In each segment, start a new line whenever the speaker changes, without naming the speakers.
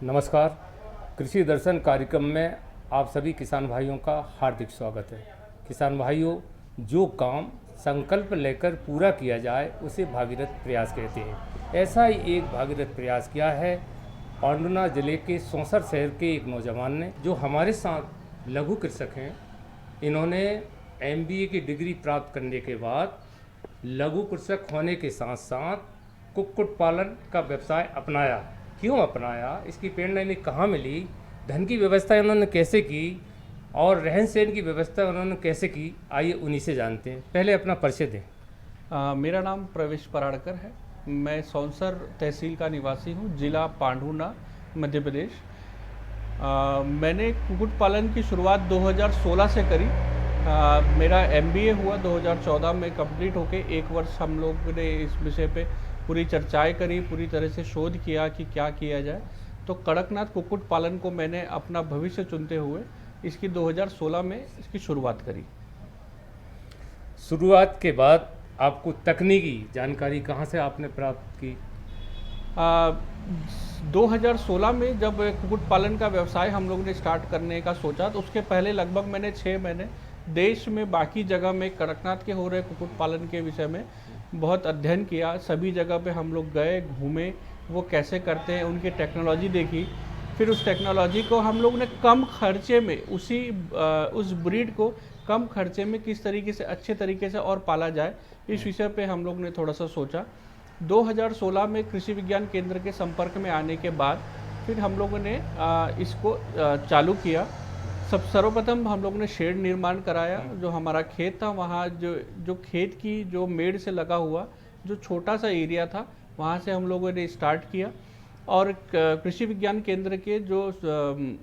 नमस्कार। कृषि दर्शन कार्यक्रम में आप सभी किसान भाइयों का हार्दिक स्वागत है। किसान भाइयों, जो काम संकल्प लेकर पूरा किया जाए उसे भागीरथ प्रयास कहते हैं। ऐसा ही एक भागीरथ प्रयास किया है पांडुना जिले के सौंसर शहर के एक नौजवान ने, जो हमारे साथ लघु कृषक हैं। इन्होंने MBA की डिग्री प्राप्त करने के बाद लघु कृषक होने के साथ साथ कुक्कुट पालन का व्यवसाय अपनाया। क्यों अपनाया, इसकी प्रेरणा इन्हें कहाँ मिली, धन की व्यवस्था इन्होंने कैसे की और रहन सहन की व्यवस्था उन्होंने कैसे की, आइए उन्हीं से जानते हैं। पहले अपना परिचय दें।
मेरा नाम प्रवेश पराड़कर है। मैं सौंसर तहसील का निवासी हूँ, जिला पांढुना, मध्य प्रदेश। मैंने कुक्कुट पालन की शुरुआत 2016 से करी। मेरा MBA हुआ 2014 में कंप्लीट होके। एक वर्ष हम लोग ने इस विषय पे पूरी चर्चाएं करी, पूरी तरह से शोध किया कि क्या किया जाए। तो कड़कनाथ कुक्कुट पालन को मैंने अपना भविष्य चुनते हुए इसकी 2016 में इसकी शुरुआत करी।
शुरुआत के बाद आपको तकनीकी जानकारी कहाँ से आपने प्राप्त की?
2016 में जब कुक्कुट पालन का व्यवसाय हम लोग ने स्टार्ट करने का सोचा, तो उसके पहले लगभग मैंने 6 महीने देश में बाकी जगह में कड़कनाथ के हो रहे कुक्कुट पालन के विषय में बहुत अध्ययन किया। सभी जगह पे हम लोग गए, घूमे, वो कैसे करते हैं, उनकी टेक्नोलॉजी देखी। फिर उस टेक्नोलॉजी को हम लोग ने कम खर्चे में उस ब्रीड को कम खर्चे में किस तरीके से अच्छे तरीके से और पाला जाए, इस विषय पे हम लोग ने थोड़ा सा सोचा। 2016 में कृषि विज्ञान केंद्र के संपर्क में आने के बाद फिर हम लोगों ने इसको चालू किया। सर्वप्रथम हम लोगों ने शेड निर्माण कराया। जो हमारा खेत था, वहाँ जो खेत की जो मेड़ से लगा हुआ जो छोटा सा एरिया था, वहाँ से हम लोगों ने स्टार्ट किया। और कृषि विज्ञान केंद्र के जो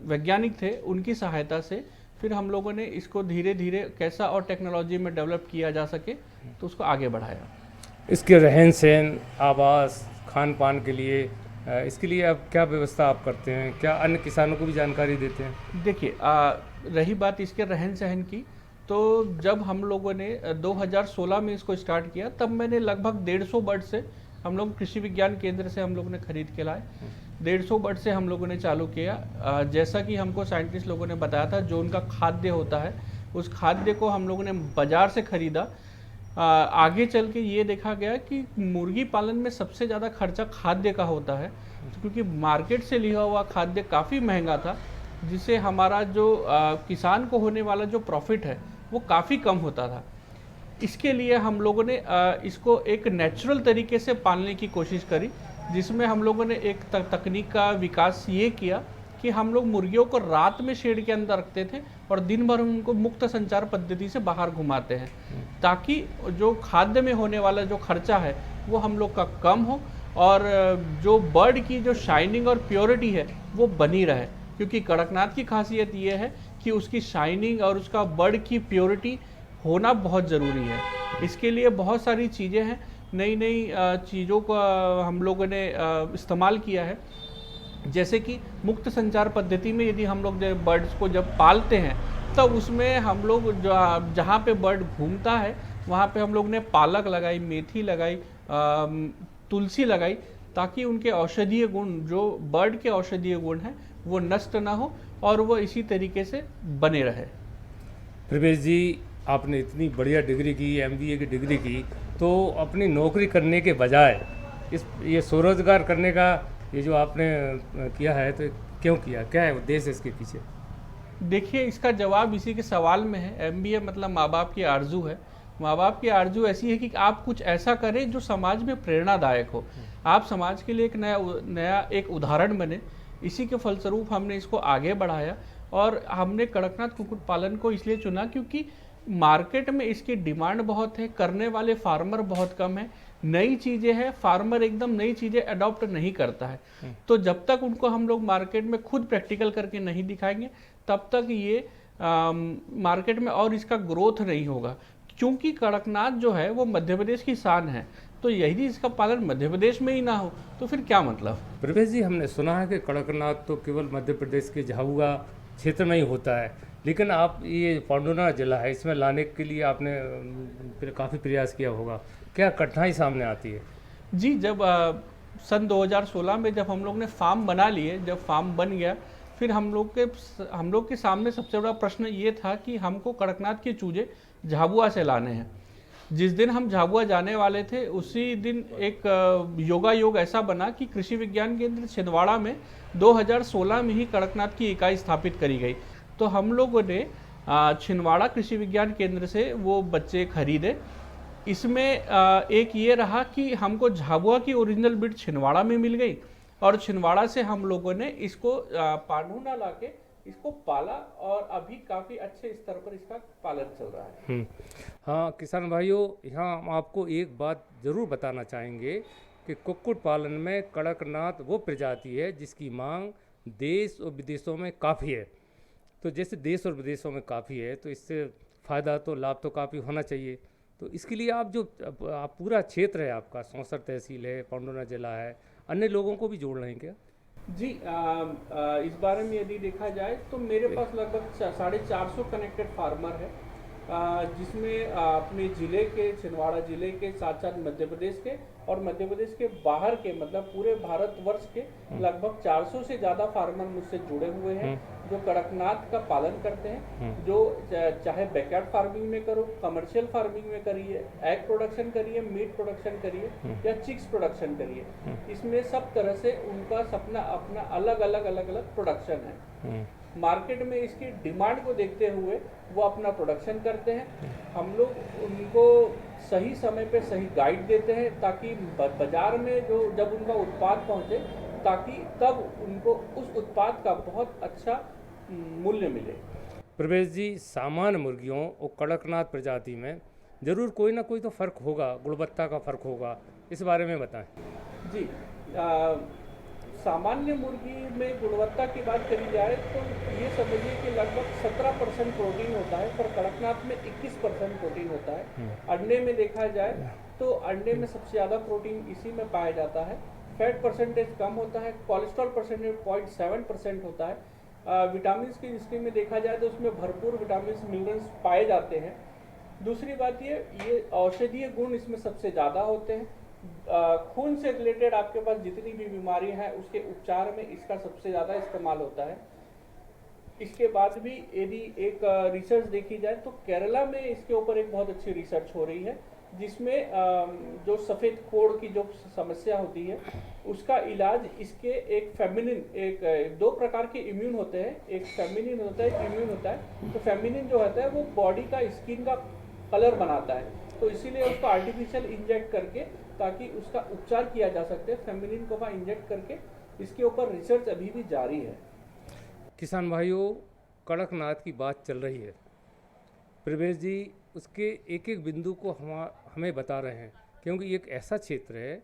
वैज्ञानिक थे, उनकी सहायता से फिर हम लोगों ने इसको धीरे धीरे कैसा और टेक्नोलॉजी में डेवलप किया जा सके, तो उसको आगे बढ़ाया।
इसके रहन सहन, आवास, खान पान के लिए इसके लिए अब क्या व्यवस्था आप करते हैं? क्या अन्य किसानों को भी जानकारी देते हैं?
देखिए, रही बात इसके रहन सहन की, तो जब हम लोगों ने 2016 में इसको स्टार्ट किया, तब मैंने लगभग 150 बर्ड से हम लोग कृषि विज्ञान केंद्र से हम लोगों ने खरीद के लाए। 150 बर्ड से हम लोगों ने चालू किया। जैसा कि हमको साइंटिस्ट लोगों ने बताया था, जो उनका खाद्य होता है, उस खाद्य को हम लोगों ने बाजार से खरीदा। आगे चल के ये देखा गया कि मुर्गी पालन में सबसे ज़्यादा खर्चा खाद्य का होता है, क्योंकि मार्केट से लिया हुआ खाद्य काफ़ी महंगा था, जिससे हमारा जो किसान को होने वाला जो प्रॉफिट है वो काफ़ी कम होता था। इसके लिए हम लोगों ने इसको एक नेचुरल तरीके से पालने की कोशिश करी, जिसमें हम लोगों ने एक तकनीक का विकास ये किया कि हम लोग मुर्गियों को रात में शेड के अंदर रखते थे और दिन भर उनको मुक्त संचार पद्धति से बाहर घुमाते हैं, ताकि जो खाद्य में होने वाला जो खर्चा है वो हम लोग का कम हो और जो बर्ड की जो शाइनिंग और प्योरिटी है वो बनी रहे। क्योंकि कड़कनाथ की खासियत ये है कि उसकी शाइनिंग और उसका बर्ड की प्योरिटी होना बहुत ज़रूरी है। इसके लिए बहुत सारी चीज़ें हैं, नई नई चीज़ों का हम लोगों ने इस्तेमाल किया है। जैसे कि मुक्त संचार पद्धति में यदि हम लोग बर्ड्स को जब पालते हैं, तब उसमें हम लोग जहाँ पे बर्ड घूमता है वहाँ पे हम लोग ने पालक लगाई, मेथी लगाई, तुलसी लगाई, ताकि उनके औषधीय गुण, जो बर्ड के औषधीय गुण हैं, वो नष्ट ना हो और वो इसी तरीके से बने रहे।
प्रवेश जी, आपने इतनी बढ़िया डिग्री की, MBA की डिग्री की, तो अपनी नौकरी करने के बजाय ये स्वरोजगार करने का ये जो आपने किया है, तो क्यों किया? क्या है उद्देश्य इसके पीछे?
देखिए, इसका जवाब इसी के सवाल में है। MBA मतलब माँ बाप की आरजू है। माँ बाप की आरजू ऐसी है कि आप कुछ ऐसा करें जो समाज में प्रेरणादायक हो, आप समाज के लिए एक नया एक उदाहरण बने। इसी के फलस्वरूप हमने इसको आगे बढ़ाया और हमने कड़कनाथ कुक्कुट पालन को इसलिए चुना क्योंकि मार्केट में इसकी डिमांड बहुत है, करने वाले फार्मर बहुत कम है, नई चीज़ें हैं, फार्मर एकदम नई चीज़ें अडॉप्ट नहीं करता है। तो जब तक उनको हम लोग मार्केट में खुद प्रैक्टिकल करके नहीं दिखाएंगे, तब तक ये मार्केट में और इसका ग्रोथ नहीं होगा। क्योंकि कड़कनाथ जो है वो मध्य प्रदेश की शान है, तो यदि इसका पालन मध्य प्रदेश में ही ना हो तो फिर क्या मतलब।
प्रवेश जी, हमने सुना है कि कड़कनाथ तो केवल मध्य प्रदेश के झाबुआ क्षेत्र में ही होता है, लेकिन आप ये पांडुना जिला है, इसमें लाने के लिए आपने काफ़ी प्रयास किया होगा। क्या कठिनाई सामने आती है?
जी, जब सन 2016 में जब हम लोग ने फार्म बना लिए, जब फार्म बन गया, फिर हम लोग के सामने सबसे बड़ा प्रश्न ये था कि हमको कड़कनाथ के चूजे झाबुआ से लाने हैं। जिस दिन हम झाबुआ जाने वाले थे उसी दिन एक योगायोग ऐसा बना कि कृषि विज्ञान केंद्र छिंदवाड़ा में 2016 में ही कड़कनाथ की इकाई स्थापित करी गई। तो हम लोगों ने छिंदवाड़ा कृषि विज्ञान केंद्र से वो बच्चे खरीदे। इसमें एक ये रहा कि हमको झाबुआ की ओरिजिनल ब्रीड छिंदवाड़ा में मिल गई और छिंदवाड़ा से हम लोगों ने इसको पांढुना लाके इसको पाला और अभी काफ़ी अच्छे स्तर पर इसका पालन चल रहा है।
हाँ किसान भाइयों, यहाँ हम आपको एक बात ज़रूर बताना चाहेंगे कि कुक्कुट पालन में कड़कनाथ वो प्रजाति है जिसकी मांग देश और विदेशों में काफ़ी है। तो जैसे देश और विदेशों में काफ़ी है तो इससे फ़ायदा तो लाभ तो काफ़ी होना चाहिए। तो इसके लिए आप पूरा क्षेत्र है आपका, सौंसर तहसील है, पांढुना जिला है, अन्य लोगों को भी जोड़ रहे हैं क्या?
जी, इस बारे में यदि देखा जाए तो मेरे पास लगभग 450 कनेक्टेड फार्मर है, जिसमें अपने ज़िले के, छिंदवाड़ा ज़िले के साथ साथ मध्य प्रदेश के और मध्य प्रदेश के बाहर के, मतलब पूरे भारतवर्ष के लगभग 400 से ज़्यादा फार्मर मुझसे जुड़े हुए हैं जो कड़कनाथ का पालन करते हैं। जो चाहे बैकयार्ड फार्मिंग में करो, कमर्शियल फार्मिंग में करिए, एग प्रोडक्शन करिए, मीट प्रोडक्शन करिए या चिक्स प्रोडक्शन करिए, इसमें सब तरह से उनका सपना अपना अलग अलग प्रोडक्शन है। मार्केट में इसकी डिमांड को देखते हुए वो अपना प्रोडक्शन करते हैं। हम लोग उनको सही समय पे सही गाइड देते हैं ताकि बाजार में जब उनका उत्पाद पहुंचे ताकि तब उनको उस उत्पाद का बहुत अच्छा मूल्य मिले।
प्रवेश जी, सामान्य मुर्गियों और कड़कनाथ प्रजाति में ज़रूर कोई ना कोई तो फ़र्क होगा, गुणवत्ता का फ़र्क होगा, इस बारे में बताएं।
जी, सामान्य मुर्गी में गुणवत्ता की बात करी जाए तो ये समझिए कि लगभग 17% प्रोटीन होता है, पर कड़कनाथ में 21% प्रोटीन होता है। अंडे में देखा जाए तो अंडे में सबसे ज़्यादा प्रोटीन इसी में पाया जाता है। फैट परसेंटेज कम होता है, कोलेस्ट्रॉल परसेंटेज 0.7% होता है। विटामिन की दृष्टि में देखा जाए तो उसमें भरपूर विटामिन मिनरल्स पाए जाते हैं। दूसरी बात ये औषधीय गुण इसमें सबसे ज़्यादा होते हैं। खून से रिलेटेड आपके पास जितनी भी बीमारियां हैं उसके उपचार में इसका सबसे ज़्यादा इस्तेमाल होता है। इसके बाद भी यदि एक रिसर्च देखी जाए तो केरला में इसके ऊपर एक बहुत अच्छी रिसर्च हो रही है जिसमें जो सफ़ेद कोढ़ की जो समस्या होती है उसका इलाज इसके एक दो प्रकार के इम्यून होते हैं, एक फेमिनिन होता है, एक इम्यून होता है। तो फेमिनिन जो होता है वो बॉडी का, स्किन का कलर बनाता है, तो इसीलिए उसको आर्टिफिशियल इंजेक्ट करके ताकि उसका उपचार किया जा सकते हैं। फेमिनिन को वहाँ इंजेक्ट करके इसके ऊपर रिसर्च अभी भी जारी है।
किसान भाइयों, कड़कनाथ की बात चल रही है। प्रवेश जी उसके एक एक बिंदु को हमें बता रहे हैं, क्योंकि एक ऐसा क्षेत्र है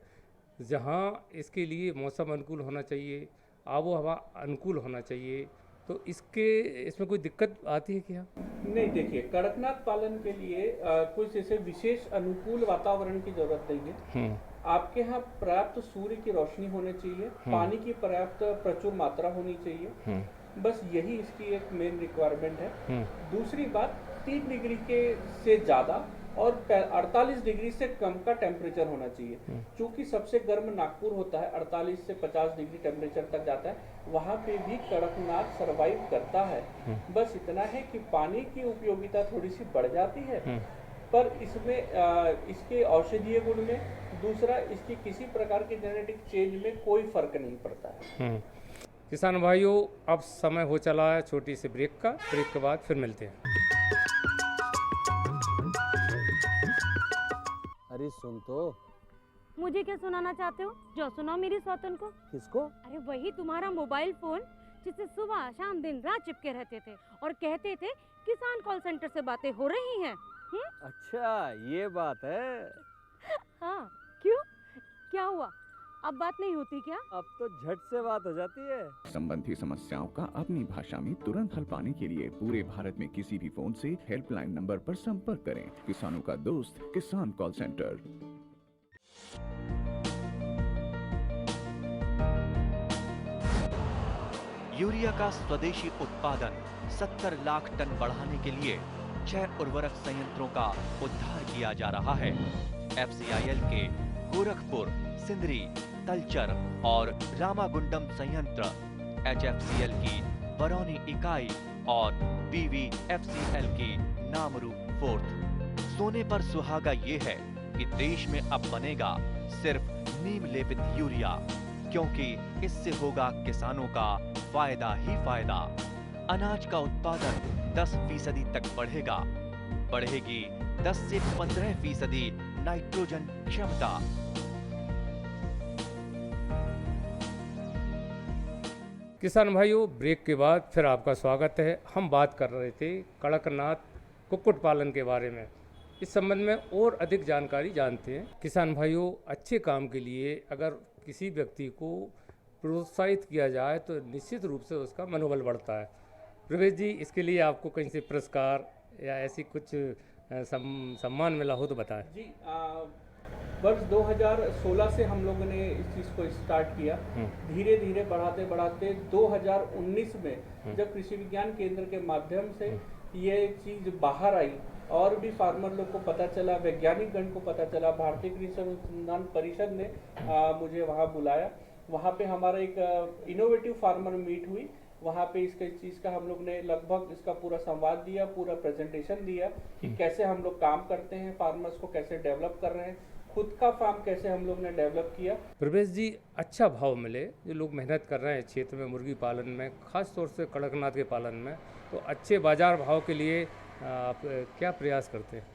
जहाँ इसके लिए मौसम अनुकूल होना चाहिए, आबो हवा अनुकूल होना चाहिए। तो इसमें कोई दिक्कत आती है क्या?
नहीं, देखिए, कड़कनाथ पालन के लिए कुछ ऐसे विशेष अनुकूल वातावरण की जरूरत नहीं है। आपके यहाँ पर्याप्त सूर्य की रोशनी होनी चाहिए, पानी की पर्याप्त प्रचुर मात्रा होनी चाहिए, बस यही इसकी एक मेन रिक्वायरमेंट है। दूसरी बात, 3 डिग्री से ज़्यादा और 48 डिग्री से कम का टेम्परेचर होना चाहिए। क्योंकि सबसे गर्म नागपुर होता है, 48 से 50 डिग्री टेम्परेचर तक जाता है, वहाँ पे भी कड़कनाथ सरवाइव करता है। बस इतना है कि पानी की उपयोगिता थोड़ी सी बढ़ जाती है, पर इसमें इसके औषधीय गुण में, दूसरा इसकी किसी प्रकार की जेनेटिक चेंज में कोई फर्क नहीं पड़ता है।
किसान भाइयों, अब समय हो चला है छोटी सी ब्रेक का। ब्रेक के बाद फिर मिलते हैं।
अरे सुन तो।
मुझे क्या सुनाना चाहते हो? जो सुनाओ मेरी सौतन को।
किसको?
अरे वही तुम्हारा मोबाइल फोन जिससे सुबह शाम दिन रात चिपके रहते थे और कहते थे किसान कॉल सेंटर से बातें हो रही हैं।
अच्छा, ये बात है।
हाँ, क्यों? क्या हुआ? अब बात नहीं होती क्या?
अब तो झट से बात हो जाती है।
संबंधी समस्याओं का अपनी भाषा में तुरंत हल पाने के लिए पूरे भारत में किसी भी फोन से हेल्पलाइन नंबर पर संपर्क करें। किसानों का दोस्त किसान कॉल सेंटर।
यूरिया का स्वदेशी उत्पादन 70 लाख टन बढ़ाने के लिए 6 उर्वरक संयंत्रों का उद्धार किया जा रहा है। FCIL के गोरखपुर, सिंदरी, तलचर और रामागुंडम संयंत्र, HFCL की बरौनी इकाई और BVFCL की नामरू फोर्थ। सोने पर सुहागा ये है कि देश में अब बनेगा सिर्फ नीम लेपित यूरिया, क्योंकि इससे होगा किसानों का फायदा ही फायदा। अनाज का उत्पादन 10% तक बढ़ेगा, बढ़ेगी 10 से 15% नाइट्रोजन क्षमता।
किसान भाइयों, ब्रेक के बाद फिर आपका स्वागत है। हम बात कर रहे थे कड़कनाथ कुक्कुट पालन के बारे में। इस संबंध में और अधिक जानकारी जानते हैं। किसान भाइयों, अच्छे काम के लिए अगर किसी व्यक्ति को प्रोत्साहित किया जाए तो निश्चित रूप से उसका मनोबल बढ़ता है। प्रवेश जी, इसके लिए आपको कहीं से पुरस्कार या ऐसी कुछ सम्मान मिला हो तो बताएं।
जी, वर्ष 2016 से हम लोगों ने इस चीज़ को स्टार्ट किया। धीरे धीरे बढ़ाते बढ़ाते 2019 में जब कृषि विज्ञान केंद्र के माध्यम से ये चीज़ बाहर आई और भी फार्मर लोग को पता चला, वैज्ञानिक गण को पता चला, भारतीय कृषि अनुसंधान परिषद ने मुझे वहाँ बुलाया। वहाँ पे हमारा एक इनोवेटिव फार्मर मीट हुई। वहाँ पे इसके चीज़ का हम लोग ने लगभग इसका पूरा संवाद दिया, पूरा प्रेजेंटेशन दिया कि कैसे हम लोग काम करते हैं, फार्मर्स को कैसे डेवलप कर रहे हैं, खुद का फार्म कैसे हम लोग ने डेवलप किया।
प्रवेश जी, अच्छा भाव मिले, जो लोग मेहनत कर रहे हैं क्षेत्र में मुर्गी पालन में, खास तौर से कड़कनाथ के पालन में, तो अच्छे बाजार भाव के लिए आप क्या प्रयास करते हैं?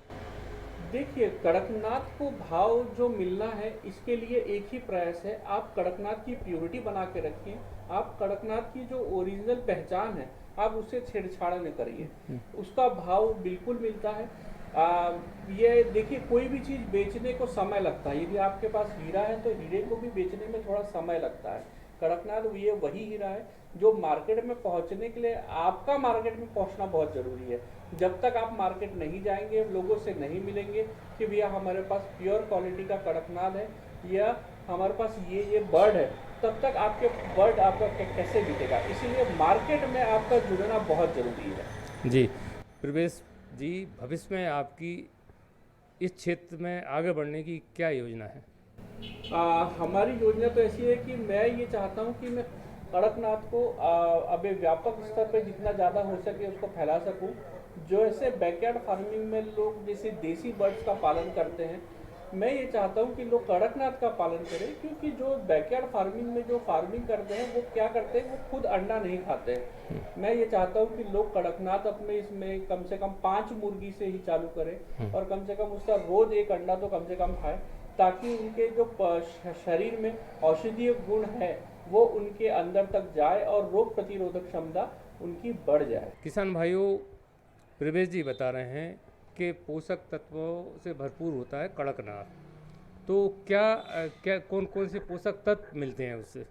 देखिए, कड़कनाथ को भाव जो मिलना है इसके लिए एक ही प्रयास है, आप कड़कनाथ की प्योरिटी बना के रखिए। आप कड़कनाथ की जो ओरिजिनल पहचान है आप उससे छेड़छाड़ न करिए, उसका भाव बिल्कुल मिलता है। ये देखिए, कोई भी चीज़ बेचने को समय लगता है। यदि आपके पास हीरा है तो हीरे को भी बेचने में थोड़ा समय लगता है। कड़कनाथ ये वही हीरा है जो मार्केट में पहुंचने के लिए आपका मार्केट में पहुंचना बहुत ज़रूरी है। जब तक आप मार्केट नहीं जाएंगे, लोगों से नहीं मिलेंगे कि भैया हमारे पास प्योर क्वालिटी का कड़कनाथ है या हमारे पास ये बर्ड है, तब तक आपके बर्ड आपका कैसे बिकेगा। इसीलिए मार्केट में आपका जुड़ना बहुत ज़रूरी है।
जी प्रवेश जी, भविष्य में आपकी इस क्षेत्र में आगे बढ़ने की क्या योजना है?
हमारी योजना तो ऐसी है कि मैं ये चाहता हूँ कि मैं कड़कनाथ को अभी व्यापक स्तर पे जितना ज़्यादा हो सके उसको फैला सकूँ। जो ऐसे बैकयार्ड फार्मिंग में लोग जैसे देसी बर्ड्स का पालन करते हैं, मैं ये चाहता हूँ कि लोग कड़कनाथ का पालन करें, क्योंकि जो बैकयार्ड फार्मिंग में जो फार्मिंग करते हैं वो क्या करते हैं, वो खुद अंडा नहीं खाते हैं। मैं ये चाहता हूँ कि लोग कड़कनाथ अपने इसमें कम से कम 5 मुर्गी से ही चालू करें और कम से कम उसका रोज एक अंडा तो कम से कम खाएं, ताकि उनके जो शरीर में औषधीय गुण है वो उनके अंदर तक जाए और रोग प्रतिरोधक क्षमता उनकी बढ़ जाए।
किसान भाइयों, प्रवेश जी बता रहे हैं कि पोषक तत्वों से भरपूर होता है कड़कनाथ, तो क्या कौन कौन से पोषक तत्व मिलते हैं उससे?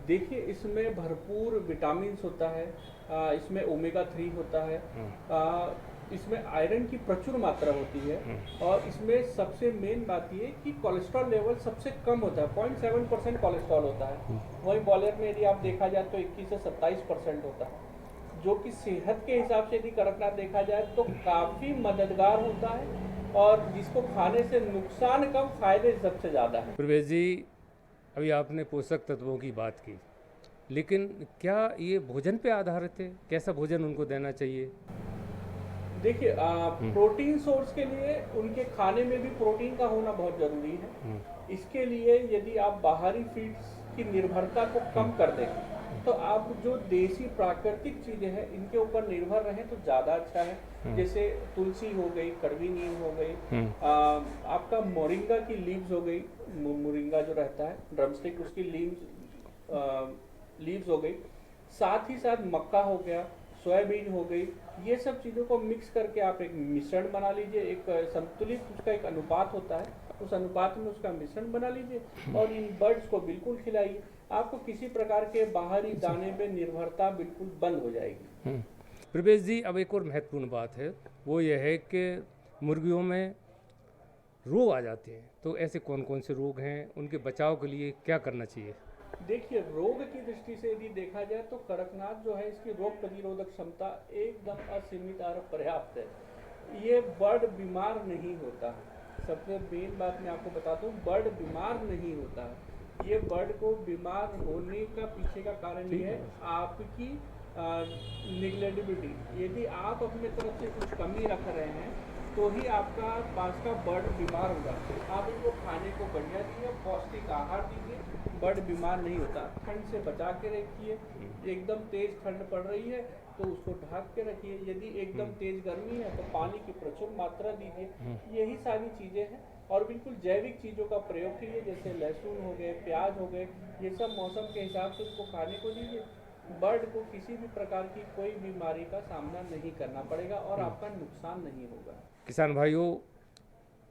देखिए, इसमें भरपूर विटामिन्स होता है, इसमें ओमेगा 3 होता है, इसमें आयरन की प्रचुर मात्रा होती है और इसमें सबसे मेन बात ये कि कोलेस्ट्रॉल लेवल सबसे कम होता है, 0.7% कोलेस्ट्रॉल होता है। वहीं बॉयलर में यदि आप देखा जाए तो 21 से 27% होता है, जो कि सेहत के हिसाब से यदि कड़कनाथ देखा जाए तो काफ़ी मददगार होता है और जिसको खाने से नुकसान कम, फायदे सबसे ज़्यादा है।
प्रवेश जी, अभी आपने पोषक तत्वों की बात की, लेकिन क्या ये भोजन पे आधारित है? कैसा भोजन उनको देना चाहिए?
देखिए, प्रोटीन सोर्स के लिए उनके खाने में भी प्रोटीन का होना बहुत ज़रूरी है। इसके लिए यदि आप बाहरी फीड्स की निर्भरता को कम कर दें तो आप जो देसी प्राकृतिक चीज़ें हैं इनके ऊपर निर्भर रहें तो ज़्यादा अच्छा है। जैसे तुलसी हो गई, कड़वी नीम हो गई, आपका मोरिंगा की लीव्स हो गई, मोरिंगा जो रहता है ड्रमस्टिक, उसकी लीव्स हो गई, साथ ही साथ मक्का हो गया, सोयाबीन हो गई, ये सब चीज़ों को मिक्स करके आप एक मिश्रण बना लीजिए। एक संतुलित उसका एक अनुपात होता है, उस अनुपात में उसका मिश्रण बना लीजिए और इन बर्ड्स को बिल्कुल खिलाइए। आपको किसी प्रकार के बाहरी दाने पे निर्भरता बिल्कुल बंद हो जाएगी।
प्रवेश जी, अब एक और महत्वपूर्ण बात है, वो यह है कि मुर्गियों में रोग आ जाते हैं, तो ऐसे कौन कौन से रोग हैं, उनके बचाव के लिए क्या करना चाहिए?
देखिए, रोग की दृष्टि से यदि देखा जाए तो कड़कनाथ जो है इसकी रोग प्रतिरोधक क्षमता एकदम असीमित और पर्याप्त है। ये बर्ड बीमार नहीं होता है। सबसे मेन बात मैं आपको बताता हूँ, बर्ड बीमार नहीं होता है। ये बर्ड को बीमार होने का पीछे का कारण ये है आपकी निग्लेक्टिविटी। यदि आप अपने तरफ से कुछ कमी रख रहे हैं तो ही आपका पास का बर्ड बीमार होगा। आप इनको खाने को बढ़िया दीजिए, पौष्टिक आहार दीजिए, बर्ड बीमार नहीं होता। ठंड से बचा के रखिए, एकदम तेज ठंड पड़ रही है तो उसको ढक के रखिए, यदि एकदम तेज गर्मी है तो पानी की प्रचुर मात्रा दीजिए। यही सारी चीज़ें हैं और बिल्कुल जैविक चीज़ों का प्रयोग कीजिए, जैसे लहसुन हो गए, प्याज हो गए, ये सब मौसम के हिसाब से उसको खाने को दीजिए। बर्ड को किसी भी प्रकार की कोई बीमारी का सामना नहीं करना पड़ेगा और आपका नुकसान नहीं होगा।
किसान भाइयों,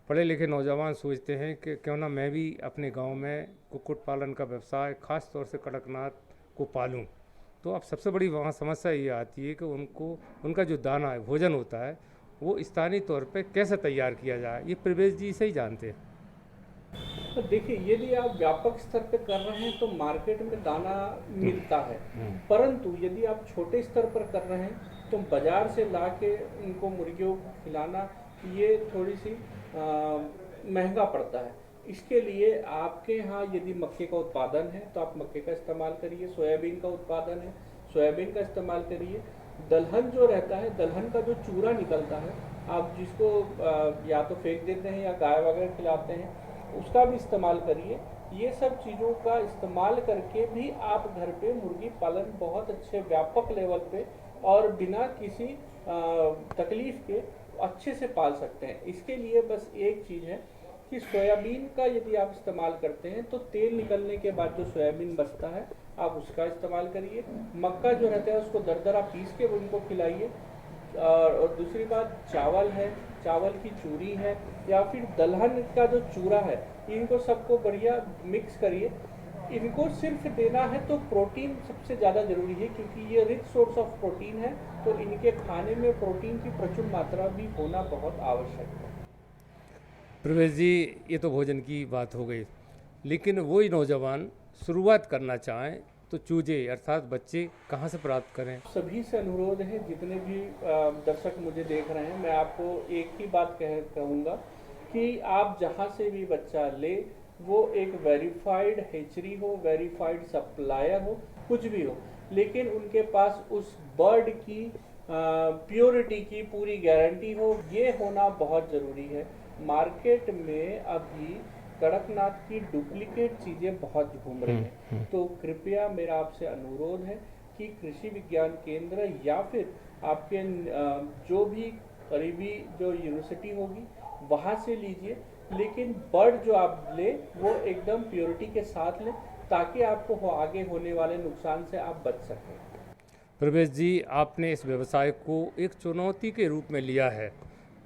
पढ़े लिखे नौजवान सोचते हैं कि क्यों ना मैं भी अपने गांव में कुक्कुट पालन का व्यवसाय खास तौर से कड़कनाथ को पालूं। तो अब सबसे बड़ी वहाँ समस्या ये आती है कि उनका जो दाना है, भोजन होता है, वो स्थानीय तौर पे कैसे तैयार किया जाए, ये प्रवेश जी से ही जानते हैं।
तो देखिए, यदि आप व्यापक स्तर पे कर रहे हैं तो मार्केट में दाना मिलता है, परंतु यदि आप छोटे स्तर पर कर रहे हैं तो बाजार से ला के उनको मुर्गियों को खिलाना ये थोड़ी सी महंगा पड़ता है। इसके लिए आपके यहाँ यदि मक्के का उत्पादन है तो आप मक्के का इस्तेमाल करिए, सोयाबीन का उत्पादन है सोयाबीन का इस्तेमाल करिए। दलहन जो रहता है, दलहन का जो चूरा निकलता है, आप जिसको या तो फेंक देते हैं या गाय वगैरह खिलाते हैं, उसका भी इस्तेमाल करिए। ये सब चीज़ों का इस्तेमाल करके भी आप घर पे मुर्गी पालन बहुत अच्छे व्यापक लेवल पे और बिना किसी तकलीफ के अच्छे से पाल सकते हैं। इसके लिए बस एक चीज़ है कि सोयाबीन का यदि आप इस्तेमाल करते हैं तो तेल निकलने के बाद जो सोयाबीन बचता है आप उसका इस्तेमाल करिए। मक्का जो रहता है उसको दरदरा पीस के उनको खिलाइए। और दूसरी बात, चावल है, चावल की चूरी है या फिर दलहन का जो चूरा है, इनको सबको बढ़िया मिक्स करिए। इनको सिर्फ देना है तो प्रोटीन सबसे ज़्यादा ज़रूरी है, क्योंकि ये रिच सोर्स ऑफ प्रोटीन है, तो इनके खाने में प्रोटीन की प्रचुर मात्रा भी होना बहुत आवश्यक है।
प्रवेश जी, ये तो भोजन की बात हो गई, लेकिन वही नौजवान शुरुआत करना चाहें तो चूजे अर्थात बच्चे कहाँ से प्राप्त करें?
सभी से अनुरोध है, जितने भी दर्शक मुझे देख रहे हैं, मैं आपको एक ही बात कहूँगा कि आप जहाँ से भी बच्चा ले, वो एक वेरीफाइड हेचरी हो, वेरीफाइड सप्लायर हो, कुछ भी हो, लेकिन उनके पास उस बर्ड की प्योरिटी की पूरी गारंटी हो, ये होना बहुत ज़रूरी है। मार्केट में अभी कड़कनाथ की डुप्लीकेट चीज़ें बहुत घूम रही हैं, तो कृपया मेरा आपसे अनुरोध है कि कृषि विज्ञान केंद्र या फिर आपके जो भी करीबी जो यूनिवर्सिटी होगी वहाँ से लीजिए, लेकिन बर्ड जो आप ले वो एकदम प्योरिटी के साथ लें, ताकि आपको आगे होने वाले नुकसान से आप बच सकें।
प्रवेश जी, आपने इस व्यवसाय को एक चुनौती के रूप में लिया है,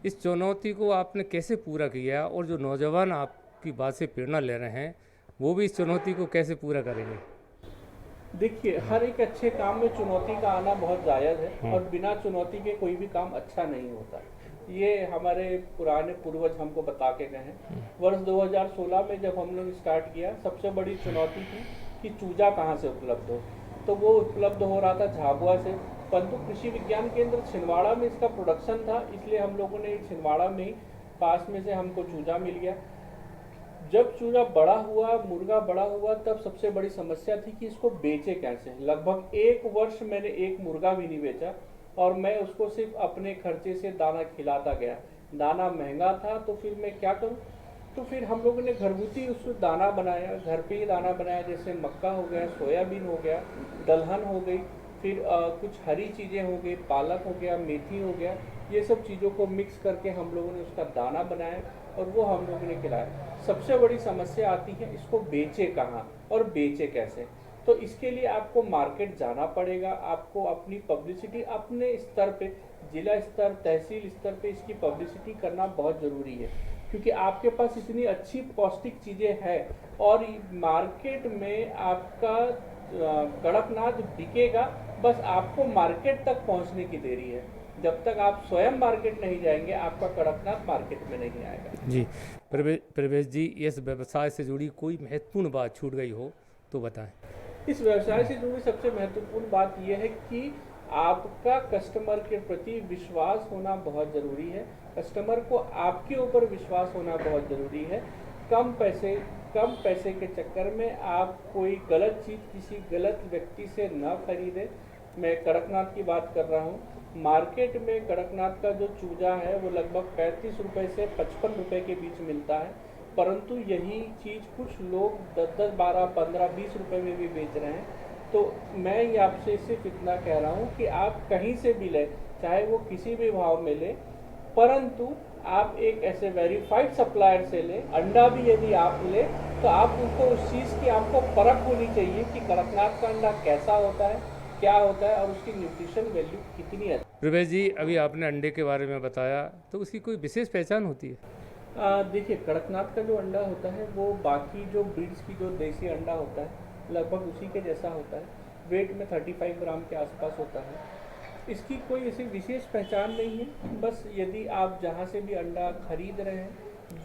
इस चुनौती को आपने कैसे पूरा किया और जो नौजवान आपकी बात से प्रेरणा ले रहे हैं वो भी इस चुनौती को कैसे पूरा करेंगे?
देखिए, हर एक अच्छे काम में चुनौती का आना बहुत जायज़ है और बिना चुनौती के कोई भी काम अच्छा नहीं होता। ये हमारे पुराने पूर्वज हमको बता के गए हैं। वर्ष 2016 में जब हम लोग स्टार्ट किया, सबसे बड़ी चुनौती थी कि चूजा कहाँ से उपलब्ध हो, तो वो उपलब्ध हो रहा था झाबुआ से, परंतु कृषि विज्ञान केंद्र छिंदवाड़ा में इसका प्रोडक्शन था, इसलिए हम लोगों ने छिंदवाड़ा में ही पास में से हमको चूजा मिल गया। जब चूजा बड़ा हुआ, मुर्गा बड़ा हुआ, तब सबसे बड़ी समस्या थी कि इसको बेचे कैसे। लगभग 1 वर्ष मैंने एक मुर्गा भी नहीं बेचा और मैं उसको सिर्फ अपने खर्चे से दाना खिलाता गया। दाना महंगा था तो फिर मैं क्या करूं, तो फिर हम लोगों ने घरगुती उसको दाना बनाया, घर पे ही दाना बनाया, जैसे मक्का हो गया, सोयाबीन हो गया, दलहन हो गई, फिर कुछ हरी चीज़ें हो गई, पालक हो गया, मेथी हो गया, ये सब चीज़ों को मिक्स करके हम लोगों ने उसका दाना बनाया और वो हम लोगों ने खिलाया। सबसे बड़ी समस्या आती है इसको बेचे कहाँ और बेचे कैसे। तो इसके लिए आपको मार्केट जाना पड़ेगा, आपको अपनी पब्लिसिटी अपने स्तर पे, जिला स्तर, तहसील स्तर पे इसकी पब्लिसिटी करना बहुत ज़रूरी है, क्योंकि आपके पास इतनी अच्छी पौष्टिक चीज़ें हैं और मार्केट में आपका कड़कनाथ बिकेगा, बस आपको मार्केट तक पहुंचने की देरी है। जब तक आप स्वयं मार्केट नहीं जाएंगे, आपका कड़कनाथ मार्केट में नहीं आएगा।
जी प्रवेश जी, इस व्यवसाय से जुड़ी कोई महत्वपूर्ण बात छूट गई हो तो बताएं।
इस व्यवसाय से जुड़ी सबसे महत्वपूर्ण बात यह है कि आपका कस्टमर के प्रति विश्वास होना बहुत ज़रूरी है। कस्टमर को आपके ऊपर विश्वास होना बहुत ज़रूरी है। कम पैसे कम पैसे के चक्कर में आप कोई गलत चीज़ किसी गलत व्यक्ति से न खरीदें। मैं कड़कनाथ की बात कर रहा हूँ। मार्केट में कड़कनाथ का जो चूजा है वो लगभग 35 रुपये से 55 रुपये के बीच मिलता है, परंतु यही चीज़ कुछ लोग 10-10, 12, 15, 20 रुपये में भी बेच रहे हैं। तो मैं ये आपसे सिर्फ इतना कह रहा हूँ कि आप कहीं से भी लें, चाहे वो किसी भी भाव में लें, परंतु आप एक ऐसे वेरीफाइड सप्लायर से लें। अंडा भी यदि आप लें तो आप उनको उस चीज़ की आपको परख होनी चाहिए कि कड़कनाथ का अंडा कैसा होता है, क्या होता है और उसकी न्यूट्रिशन वैल्यू कितनी है।
प्रवेश जी, अभी आपने अंडे के बारे में बताया, तो उसकी कोई विशेष पहचान होती है?
देखिए, कड़कनाथ का जो अंडा होता है वो बाकी जो ब्रीड्स की जो देसी अंडा होता है लगभग उसी के जैसा होता है। वेट में 35 ग्राम के आसपास होता है। इसकी कोई ऐसी विशेष पहचान नहीं है, बस यदि आप जहाँ से भी अंडा खरीद रहे हैं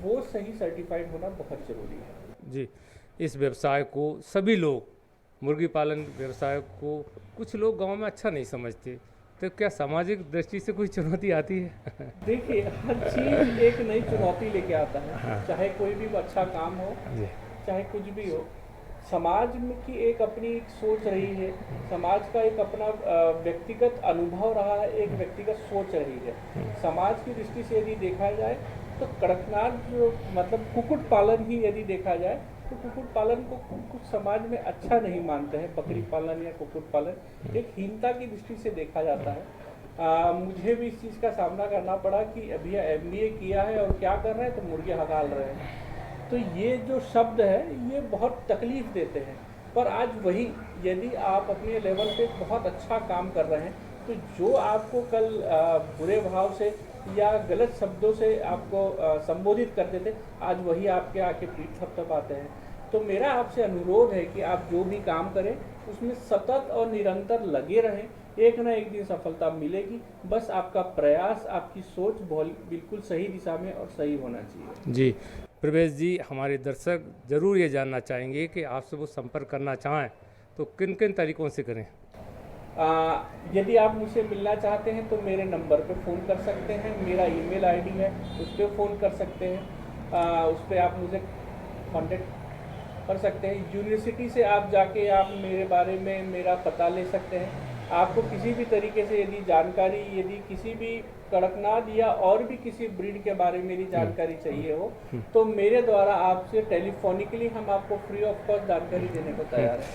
वो सही सर्टिफाइड होना बहुत ज़रूरी है।
जी, इस व्यवसाय को सभी लोग, मुर्गी पालन व्यवसाय को कुछ लोग गांव में अच्छा नहीं समझते, तो क्या सामाजिक दृष्टि से कोई चुनौती आती है?
देखिए, हर चीज़ एक नई चुनौती लेके आता है। चाहे कोई भी अच्छा काम हो, चाहे कुछ भी हो, समाज में की एक अपनी एक सोच रही है, समाज का एक अपना व्यक्तिगत अनुभव रहा है, एक व्यक्तिगत सोच रही है। समाज की दृष्टि से यदि देखा जाए तो कड़कनाथ जो मतलब कुक्कुट पालन ही यदि देखा जाए तो कुक्कुट पालन को कुछ समाज में अच्छा नहीं मानते हैं। बकरी पालन या कुक्कुट पालन एक हीनता की दृष्टि से देखा जाता है। मुझे भी इस चीज़ का सामना करना पड़ा कि अभी MBA किया है और क्या कर रहे हैं, तो मुर्गे हगाल रहे हैं। तो ये जो शब्द है ये बहुत तकलीफ देते हैं, पर आज वही यदि आप अपने लेवल पे बहुत अच्छा काम कर रहे हैं तो जो आपको कल बुरे भाव से या गलत शब्दों से आपको संबोधित करते थे, आज वही आपके आके पीठ थपथपाते हैं। तो मेरा आपसे अनुरोध है कि आप जो भी काम करें उसमें सतत और निरंतर लगे रहें, एक ना एक दिन सफलता मिलेगी। बस आपका प्रयास, आपकी सोच बिल्कुल सही दिशा में और सही होना चाहिए।
जी प्रवेश जी, हमारे दर्शक ज़रूर ये जानना चाहेंगे कि आपसे वो संपर्क करना चाहें तो किन किन तरीक़ों से करें?
यदि आप मुझसे मिलना चाहते हैं तो मेरे नंबर पे फ़ोन कर सकते हैं। मेरा ईमेल आईडी है, उस पर फ़ोन कर सकते हैं। उस पर आप मुझे कांटेक्ट कर सकते हैं। यूनिवर्सिटी से आप जाके आप मेरे बारे में मेरा पता ले सकते हैं। आपको किसी भी तरीके से यदि जानकारी, यदि किसी भी कड़कनाथ या और भी किसी ब्रीड के बारे में मेरी जानकारी चाहिए हो तो मेरे द्वारा आपसे टेलीफोनिकली हम आपको फ्री ऑफ कॉस्ट जानकारी देने को तैयार है।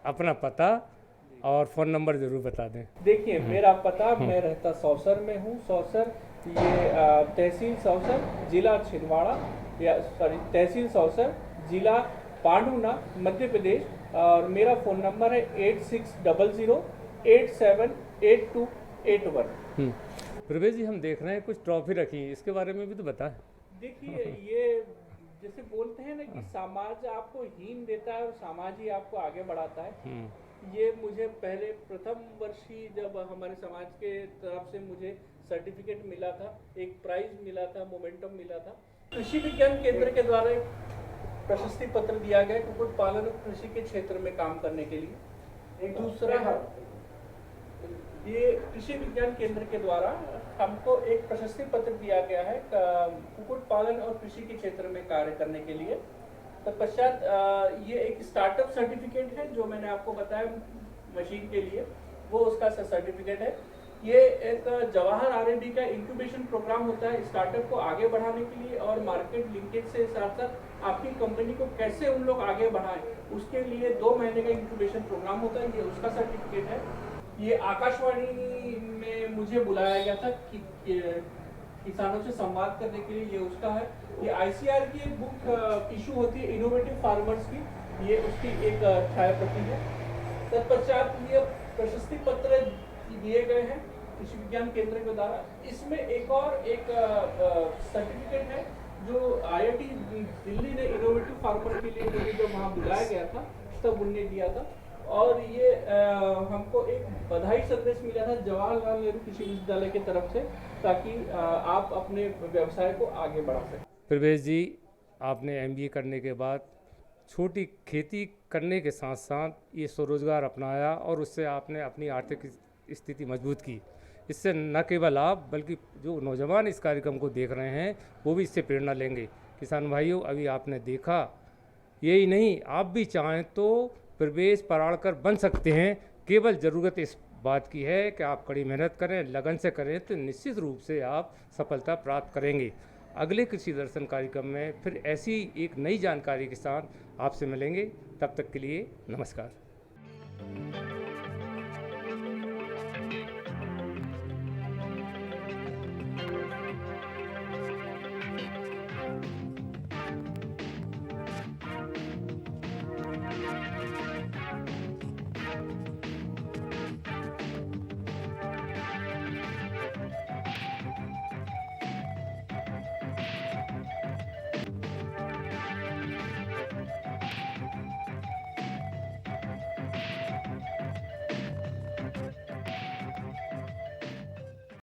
अपना पता और फ़ोन नंबर ज़रूर बता दें।
देखिए, मेरा पता, मैं रहता सौसर में हूँ। सौसर ये तहसील सौसर, जिला छिंदवाड़ा, या सॉरी तहसील सौसर, जिला पांडुना, मध्य प्रदेश। और मेरा फ़ोन नंबर है 8600878281।
प्रवेश जी, हम देख रहे हैं कुछ ट्रॉफी रखी है, इसके बारे में भी तो बताएं।
देखिए, ये जैसे बोलते हैं ना कि समाज आपको हीन देता है और समाज ही आपको आगे बढ़ाता है। ये मुझे पहले प्रथम वर्ष ही जब हमारे समाज के तरफ से मुझे सर्टिफिकेट मिला था, एक प्राइज मिला था, मोमेंटम मिला था। कृषि विज्ञान केंद्र के द्वारा एक प्रशस्ति पत्र दिया गया कुक्कुट पालन और कृषि के क्षेत्र में काम करने के लिए। एक दूसरा है, ये कृषि विज्ञान केंद्र के द्वारा हमको एक प्रशस्ति पत्र दिया गया है कुक्कुट पालन और कृषि के क्षेत्र में कार्य करने के लिए। तत्पश्चात ये एक स्टार्टअप सर्टिफिकेट है जो मैंने आपको बताया मशीन के लिए, वो उसका सर्टिफिकेट है। ये एक जवाहर R&D का इंक्यूबेशन प्रोग्राम होता है स्टार्टअप को आगे बढ़ाने के लिए और मार्केट लिंकेज से साथ साथ आपकी कंपनी को कैसे उन लोग आगे बढ़ाएं, उसके लिए 2 महीने का इंक्यूबेशन प्रोग्राम होता है। ये उसका सर्टिफिकेट है। ये आकाशवाणी में मुझे बुलाया गया था कि किसानों से संवाद करने के लिए, ये उसका है। ये ICAR की एक बुक इशू होती है इनोवेटिव फार्मर्स की, ये उसकी एक छायाप्रति है। तत्पश्चात ये प्रशस्ति पत्र दिए गए हैं कृषि विज्ञान केंद्र के द्वारा। इसमें एक और एक सर्टिफिकेट है जो IIT दिल्ली ने इनोवेटिव फार्मर के लिए मुझे जब वहाँ बुलाया गया था तब उनने दिया था। और ये हमको एक बधाई संदेश मिला था जवाहरलाल नेहरू कृषि विश्वविद्यालय की तरफ से, ताकि आप अपने व्यवसाय को आगे बढ़ा सकें।
प्रवेश जी, आपने MBA करने के बाद छोटी खेती करने के साथ साथ ये स्वरोजगार अपनाया और उससे आपने अपनी आर्थिक स्थिति मजबूत की। इससे न केवल आप बल्कि जो नौजवान इस कार्यक्रम को देख रहे हैं वो भी इससे प्रेरणा लेंगे। किसान भाइयों, अभी आपने देखा यही नहीं, आप भी चाहें तो प्रवेश पराड़कर बन सकते हैं। केवल ज़रूरत इस बात की है कि आप कड़ी मेहनत करें, लगन से करें, तो निश्चित रूप से आप सफलता प्राप्त करेंगे। अगले कृषि दर्शन कार्यक्रम में फिर ऐसी एक नई जानकारी के साथ आपसे मिलेंगे। तब तक के लिए नमस्कार।